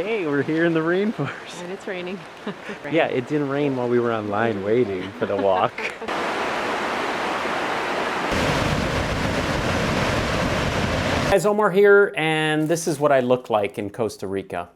Hey, we're here in the rainforest. And it's raining. Yeah, it didn't rain while we were online waiting for the walk. Guys, Omar here, and this is what I look like in Costa Rica.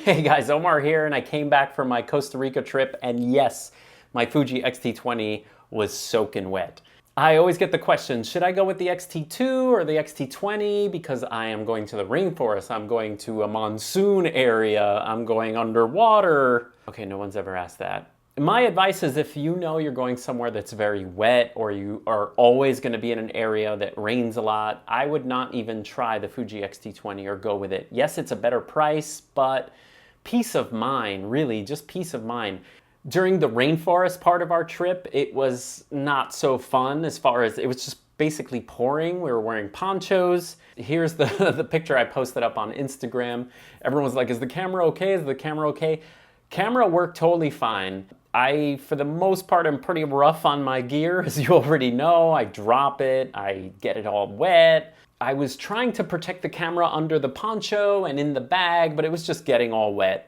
Hey guys, Omar here, and I came back from my Costa Rica trip, and yes, my Fuji X-T20 was soaking wet. I always get the question, should I go with the X-T2 or the X-T20? Because I am going to the rainforest, I'm going to a monsoon area, I'm going underwater. Okay, no one's ever asked that. My advice is if you know you're going somewhere that's very wet or you are always going to be in an area that rains a lot, I would not even try the Fuji X-T20 or go with it. Yes, it's a better price, but peace of mind, really, just peace of mind. During the rainforest part of our trip, it was not so fun as far as it was just basically pouring. We were wearing ponchos. Here's the picture I posted up on Instagram. Everyone was like, is the camera okay? Is the camera okay? Camera worked totally fine. For the most part, I'm pretty rough on my gear, as you already know. I drop it, I get it all wet. I was trying to protect the camera under the poncho and in the bag, but it was just getting all wet.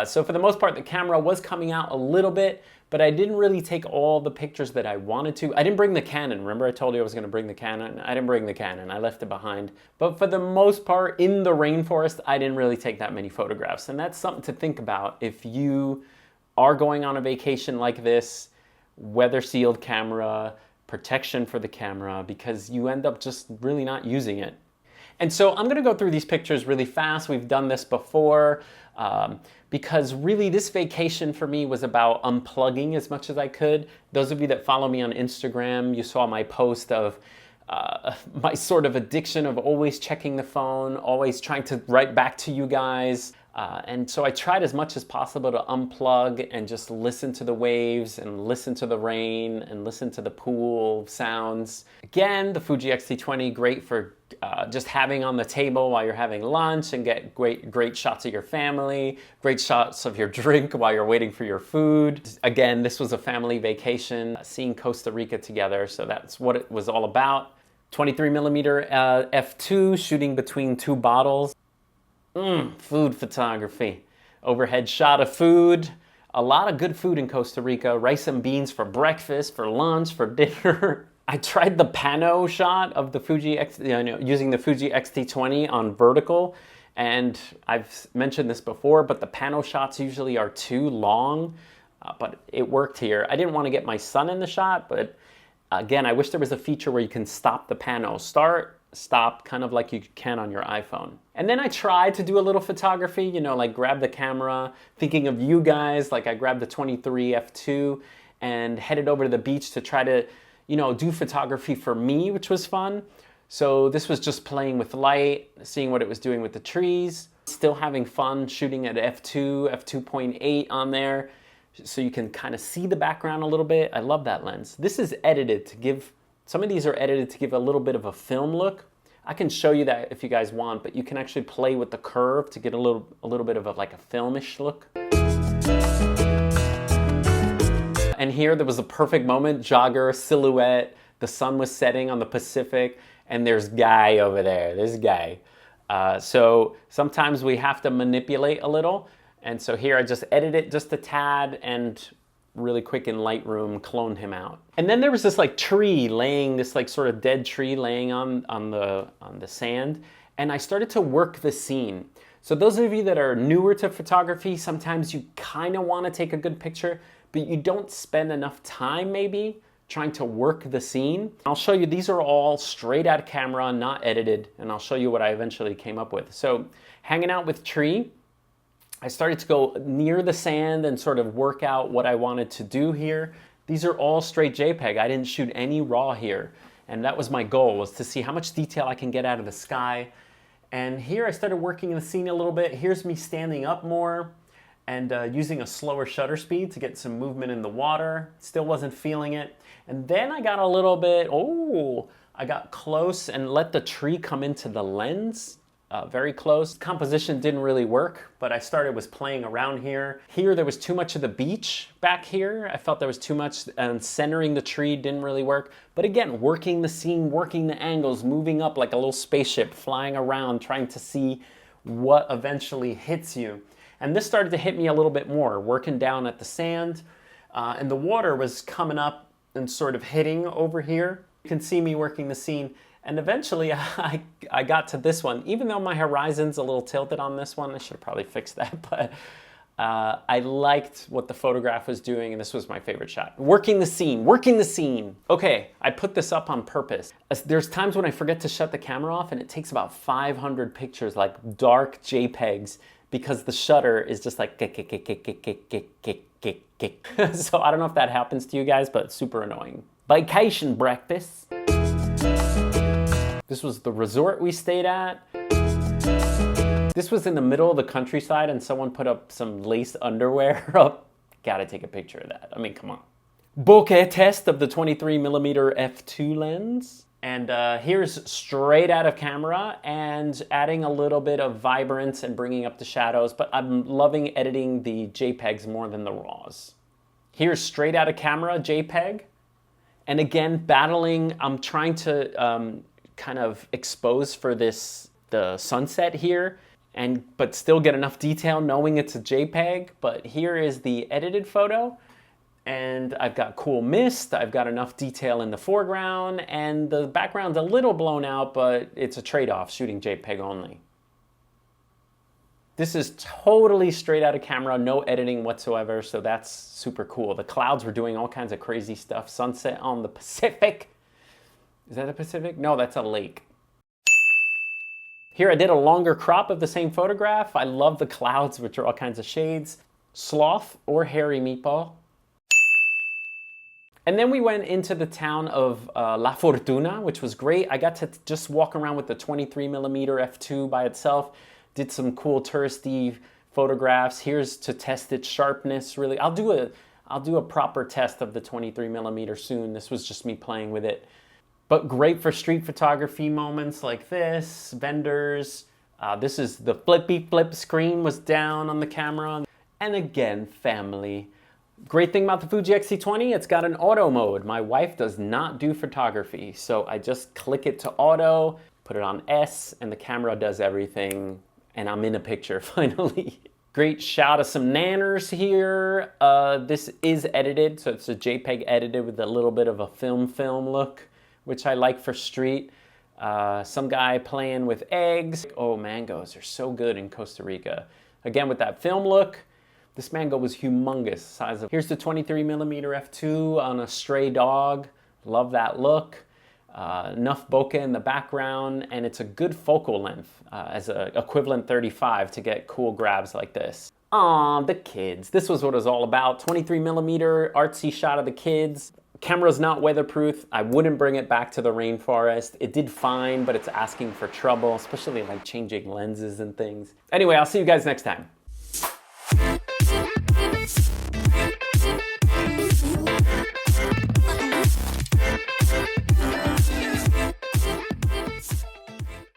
So for the most part, the camera was coming out a little bit, but I didn't really take all the pictures that I wanted to. I didn't bring the Canon. Remember I told you I was gonna bring the Canon? I didn't bring the Canon, I left it behind. But for the most part, in the rainforest, I didn't really take that many photographs. And that's something to think about if you are going on a vacation like this, weather sealed camera, protection for the camera, because you end up just really not using it. And so I'm gonna go through these pictures really fast. We've done this before because really this vacation for me was about unplugging as much as I could. Those of you that follow me on Instagram, you saw my post of my sort of addiction of always checking the phone, always trying to write back to you guys. And so I tried as much as possible to unplug and just listen to the waves and listen to the rain and listen to the pool sounds. Again, the Fuji X-T20, great for just having on the table while you're having lunch and get great shots of your family, great shots of your drink while you're waiting for your food. Again, this was a family vacation, seeing Costa Rica together, so that's what it was all about. 23mm f2, shooting between two bottles. Food photography. Overhead shot of food. A lot of good food in Costa Rica. Rice and beans for breakfast, for lunch, for dinner. I tried the Pano Shot of the Fuji using the Fuji X-T20 on vertical. And I've mentioned this before, but the Pano shots usually are too long. But it worked here. I didn't want to get my son in the shot, but again, I wish there was a feature where you can stop the Pano. Start, stop, kind of like you can on your iPhone. And then I tried to do a little photography, you know, like grab the camera, thinking of you guys, like I grabbed the 23 f2 and headed over to the beach to try to, you know, do photography for me, which was fun. So this was just playing with light, seeing what it was doing with the trees, still having fun shooting at f2, f2.8 on there, so you can kind of see the background a little bit. I love that lens. This is edited to give, some of these are edited to give a little bit of a film look. I can show you that if you guys want, but you can actually play with the curve to get a little bit of like a filmish look. And here there was a perfect moment, jogger, silhouette, the sun was setting on the Pacific, and there's Guy over there, this guy. So sometimes we have to manipulate a little, and so here I just edit it just a tad and really quick in Lightroom cloned him out. And then there was this like tree laying, this like sort of dead tree laying on the sand, and I started to work the scene. So those of you that are newer to photography, sometimes you kind of want to take a good picture, but you don't spend enough time maybe trying to work the scene. I'll show you, these are all straight out of camera, not edited, and I'll show you what I eventually came up with. So hanging out with tree, I started to go near the sand and sort of work out what I wanted to do here. These are all straight JPEG. I didn't shoot any RAW here. And that was my goal, was to see how much detail I can get out of the sky. And here I started working the scene a little bit. Here's me standing up more and using a slower shutter speed to get some movement in the water. Still wasn't feeling it. And then I got a little bit, I got close and let the tree come into the lens. very close. Composition didn't really work, but I started was playing around here. Here there was too much of the beach back here. I felt there was too much, and centering the tree didn't really work. But again, working the scene, working the angles, moving up like a little spaceship, flying around, trying to see what eventually hits you. And this started to hit me a little bit more, working down at the sand, and the water was coming up and sort of hitting over here. You can see me working the scene. And eventually I got to this one. Even though my horizon's a little tilted on this one, I should have probably fixed that, but I liked what the photograph was doing, and this was my favorite shot. Working the scene, working the scene. Okay, I put this up on purpose. There's times when I forget to shut the camera off, and it takes about 500 pictures, like dark JPEGs, because the shutter is just like so I don't know if that happens to you guys, but it's super annoying. Vacation breakfast. This was the resort we stayed at. This was in the middle of the countryside, and someone put up some lace underwear up. Gotta take a picture of that. I mean, come on. Bokeh test of the 23mm f2 lens. And here's straight out of camera and adding a little bit of vibrance and bringing up the shadows, but I'm loving editing the JPEGs more than the RAWs. Here's straight out of camera JPEG. And again, battling, I'm trying to kind of expose for the sunset here, but still get enough detail knowing it's a JPEG. But here is the edited photo, and I've got cool mist, I've got enough detail in the foreground, and the background's a little blown out, but it's a trade-off shooting JPEG only. This is totally straight out of camera, no editing whatsoever, so that's super cool. The clouds were doing all kinds of crazy stuff. Sunset on the Pacific. Is that a Pacific? No, that's a lake. Here I did a longer crop of the same photograph. I love the clouds, which are all kinds of shades. Sloth or hairy meatball. And then we went into the town of La Fortuna, which was great. I got to just walk around with the 23mm f2 by itself. Did some cool touristy photographs. Here's to test its sharpness, really. I'll do a proper test of the 23mm soon. This was just me playing with it. But great for street photography moments like this, vendors. This is the flippy flip screen was down on the camera. And again, family. Great thing about the Fuji X-T20, it's got an auto mode. My wife does not do photography, so I just click it to auto, put it on S, and the camera does everything, and I'm in a picture finally. Great shot of some nanners here. This is edited, so it's a JPEG edited with a little bit of a film look, which I like for street. Some guy playing with eggs. Oh, mangoes are so good in Costa Rica. Again, with that film look, this mango was humongous. Here's the 23mm f2 on a stray dog. Love that look. Enough bokeh in the background, and it's a good focal length as an equivalent 35 to get cool grabs like this. Aw, the kids. This was what it was all about. 23mm artsy shot of the kids. Camera's not weatherproof. I wouldn't bring it back to the rainforest. It did fine, but it's asking for trouble, especially like changing lenses and things. Anyway, I'll see you guys next time.